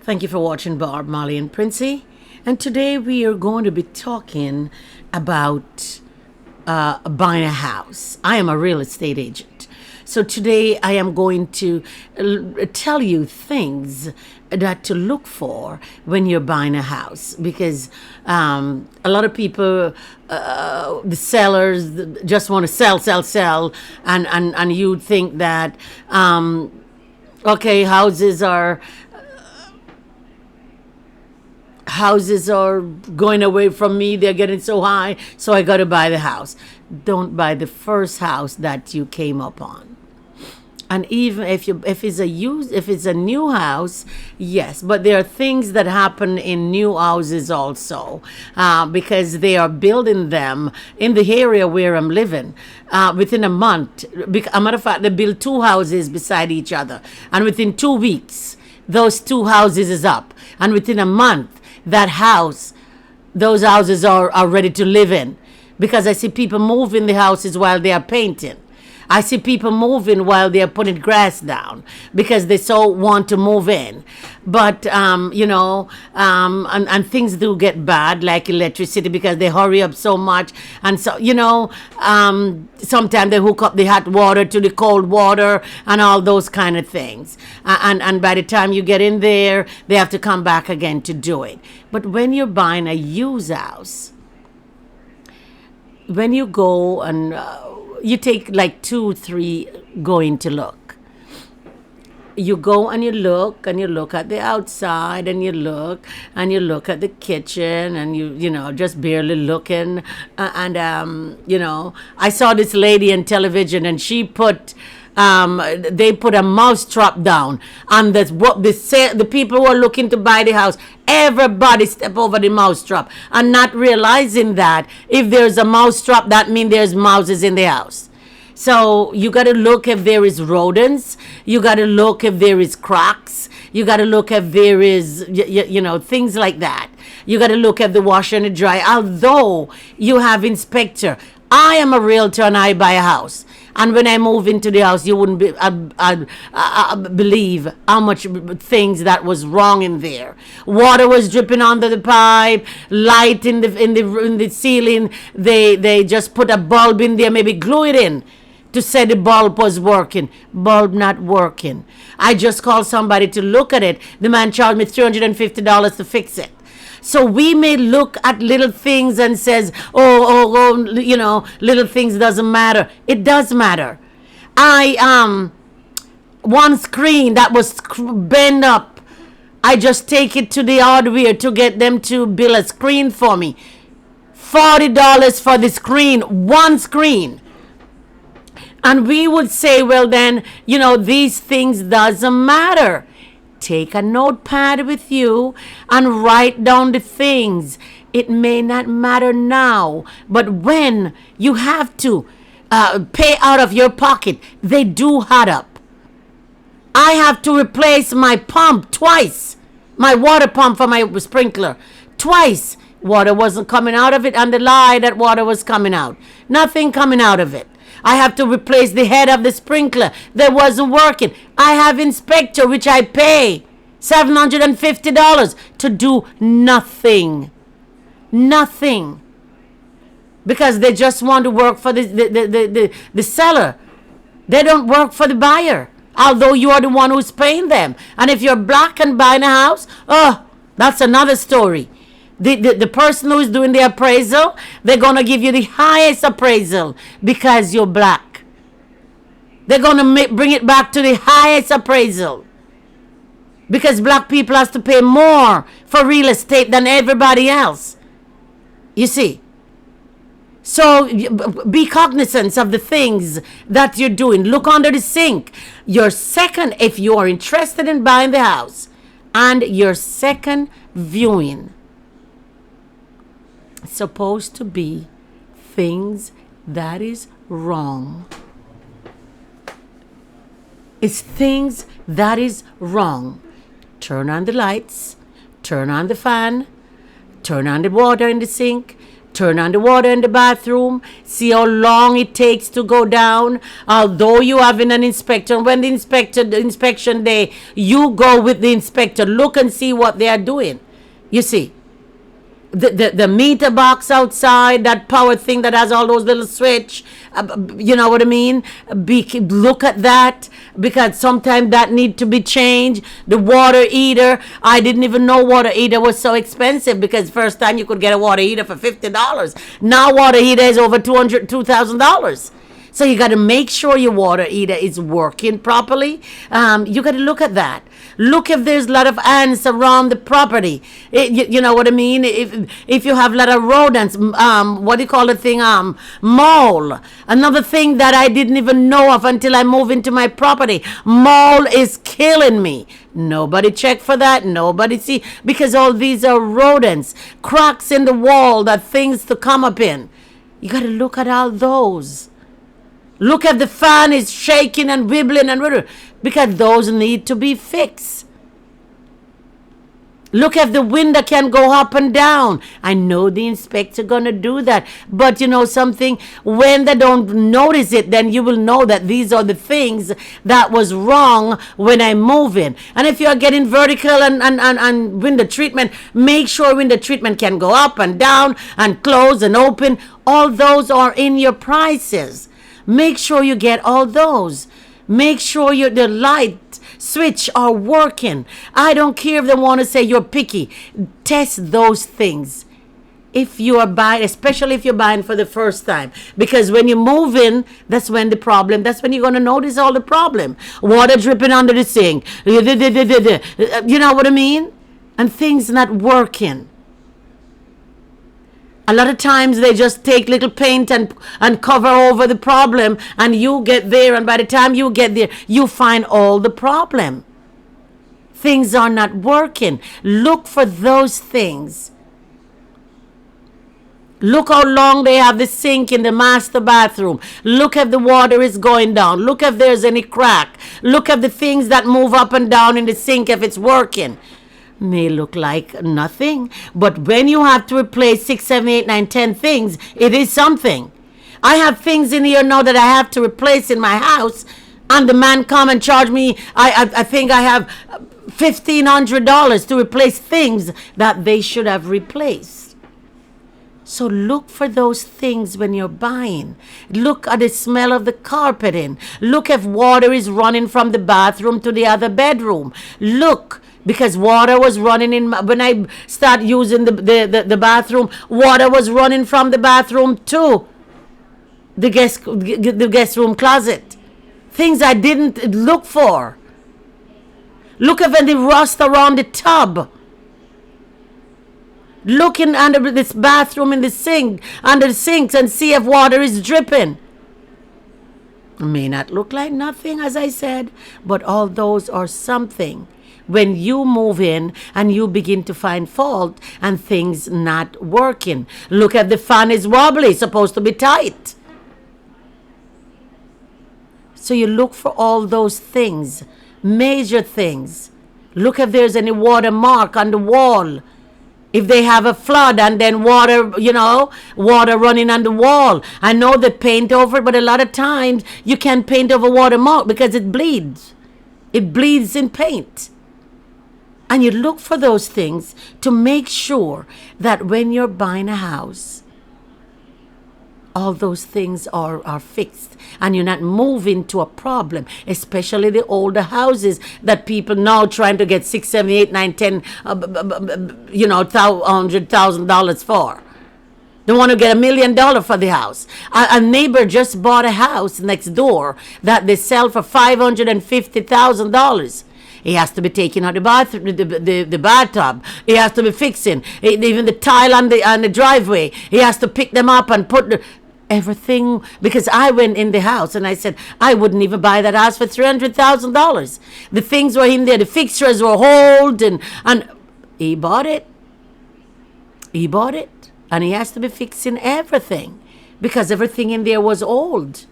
Thank you for watching Barb, Molly, and Princey. And today we are going to be talking about buying a house. I am a real estate agent. So today I am going to tell you things that to look for when you're buying a house, because a lot of people, the sellers, just want to sell, and you think that okay, houses are going away from me, they're getting so high, so I got to buy the house. Don't buy the first house that you came upon. And even if it's a new house, yes, but there are things that happen in new houses also, because they are building them in the area where I'm living within a month. A matter of fact, they build two houses beside each other, and within 2 weeks those two houses is up, and within a month those houses are ready to live in, because I see people moving the houses while they are painting. I see people moving while they're putting grass down because they so want to move in. But, and things do get bad, like electricity, because they hurry up so much. And so, sometimes they hook up the hot water to the cold water and all those kind of things. And by the time you get in there, they have to come back again to do it. But when you're buying a used house, when you go and you take like 2-3 going to look. You go and you look at the outside, and you look at the kitchen, and you just barely looking. I saw this lady on television, and she put they put a mouse trap down, and that's what the people who are looking to buy the house, everybody step over the mouse trap, and not realizing that if there's a mouse trap, that means there's mouses in the house. So you got to look if there is rodents. You got to look if there is cracks. You got to look if there is, things like that. You got to look at the washer and the dryer. Although you have inspector, I am a realtor and I buy a house. And when I move into the house, you wouldn't believe how much things that was wrong in there. Water was dripping under the pipe, light in the ceiling. They just put a bulb in there, maybe glue it in to say the bulb was working. Bulb not working. I just called somebody to look at it. The man charged me $350 to fix it. So we may look at little things and says, little things doesn't matter. It does matter. One screen that was bent up, I just take it to the hardware to get them to build a screen for me. $40 for the screen, one screen. And we would say, well then, these things doesn't matter. Take a notepad with you and write down the things. It may not matter now, but when you have to pay out of your pocket, they do add up. I have to replace my pump twice, my water pump for my sprinkler twice. Water wasn't coming out of it, and the lie that water was coming out. Nothing coming out of it. I have to replace the head of the sprinkler that wasn't working. I have inspector, which I pay $750 to do nothing. Nothing. Because they just want to work for the seller. They don't work for the buyer, although you are the one who's paying them. And if you're black and buying a house, that's another story. The person who is doing the appraisal, they're going to give you the highest appraisal because you're black. They're going to bring it back to the highest appraisal because black people have to pay more for real estate than everybody else. You see? So be cognizant of the things that you're doing. Look under the sink. Your second, if you are interested in buying the house, and your second viewing, supposed to be things that is wrong. It's things that is wrong. Turn on the lights, turn on the fan, turn on the water in the sink, Turn on the water in the bathroom. See how long it takes to go down. Although you having an inspector, when the inspection day, you go with the inspector. Look and see what they are doing. You see, the meter box outside, that power thing that has all those little switch, you know what I mean? Look at that, because sometimes that need to be changed. The water heater, I didn't even know water heater was so expensive, because first time you could get a water heater for $50. Now water heater is over $2,000. So you got to make sure your water heater is working properly. You got to look at that. Look if there's a lot of ants around the property. You know what I mean? If you have a lot of rodents, what do you call the thing? Mole. Another thing that I didn't even know of until I moved into my property. Mole is killing me. Nobody check for that. Nobody see, because all these are rodents. Cracks in the wall, that things to come up in. You got to look at all those. Look at the fan is shaking and wibbling and whatever, because those need to be fixed. Look if the window can go up and down. I know the inspector gonna do that, but you know something, when they don't notice it, then you will know that these are the things that was wrong when I move in. And if you're getting vertical and window treatment, make sure window treatment can go up and down and close and open. All those are in your prices. Make sure you get all those. Make sure the light switch are working. I don't care if they want to say you're picky. Test those things. If you are buying, especially if you're buying for the first time. Because when you move in, that's when that's when you're going to notice all the problem. Water dripping under the sink. You know what I mean? And things not working. A lot of times they just take little paint and cover over the problem, and you get there, and by the time you get there, you find all the problem. Things are not working. Look for those things. Look how long they have the sink in the master bathroom. Look if the water is going down. Look if there's any crack. Look at the things that move up and down in the sink if it's working. May look like nothing, but when you have to replace 6, 7, 8, 9, 10 things, it is something. I have things in here now that I have to replace in my house, and the man come and charge me, I think I have $1,500 to replace things that they should have replaced. So look for those things when you're buying. Look at the smell of the carpeting. Look if water is running from the bathroom to the other bedroom. Look, because water was running in when I start using the bathroom, water was running from the bathroom to the guest room closet. Things I didn't look for. Look at the rust around the tub. Looking under this bathroom in the sink, under the sinks, and see if water is dripping. It may not look like nothing, as I said, but all those are something. When you move in and you begin to find fault and things not working. Look at the fan is wobbly, supposed to be tight. So you look for all those things, major things. Look if there's any water mark on the wall. If they have a flood and then water running on the wall. I know they paint over it, but a lot of times you can't paint over water mark because it bleeds. It bleeds in paint. And you look for those things to make sure that when you're buying a house, all those things are fixed and you're not moving to a problem, especially the older houses that people now trying to get $6, $7, $8, $9, $10, $100,000 for. They want to get $1 million for the house. A neighbor just bought a house next door that they sell for $550,000. He has to be taking out the bathtub. He has to be fixing even the tile on the driveway. He has to pick them up and put everything. Because I went in the house and I said I wouldn't even buy that house for $300,000. The things were in there. The fixtures were old, and he bought it. He bought it, and he has to be fixing everything because everything in there was old.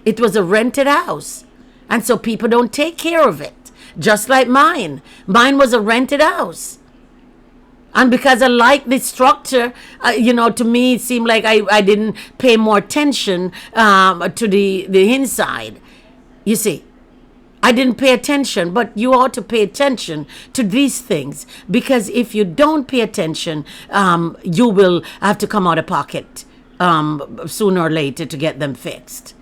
It was a rented house, and so people don't take care of it. Just like mine. Mine was a rented house. And because I like the structure, to me it seemed like I didn't pay more attention to the inside. You see, I didn't pay attention, but you ought to pay attention to these things, because if you don't pay attention, you will have to come out of pocket sooner or later to get them fixed.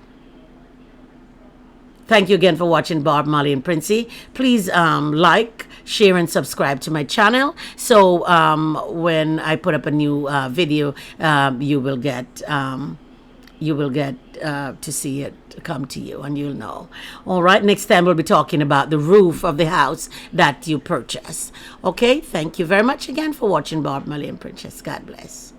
Thank you again for watching Barb, Molly, and Princey. Please like, share, and subscribe to my channel. So when I put up a new video, you will get to see it come to you, and you'll know. All right. Next time we'll be talking about the roof of the house that you purchase. Okay. Thank you very much again for watching Barb, Molly, and Princess. God bless.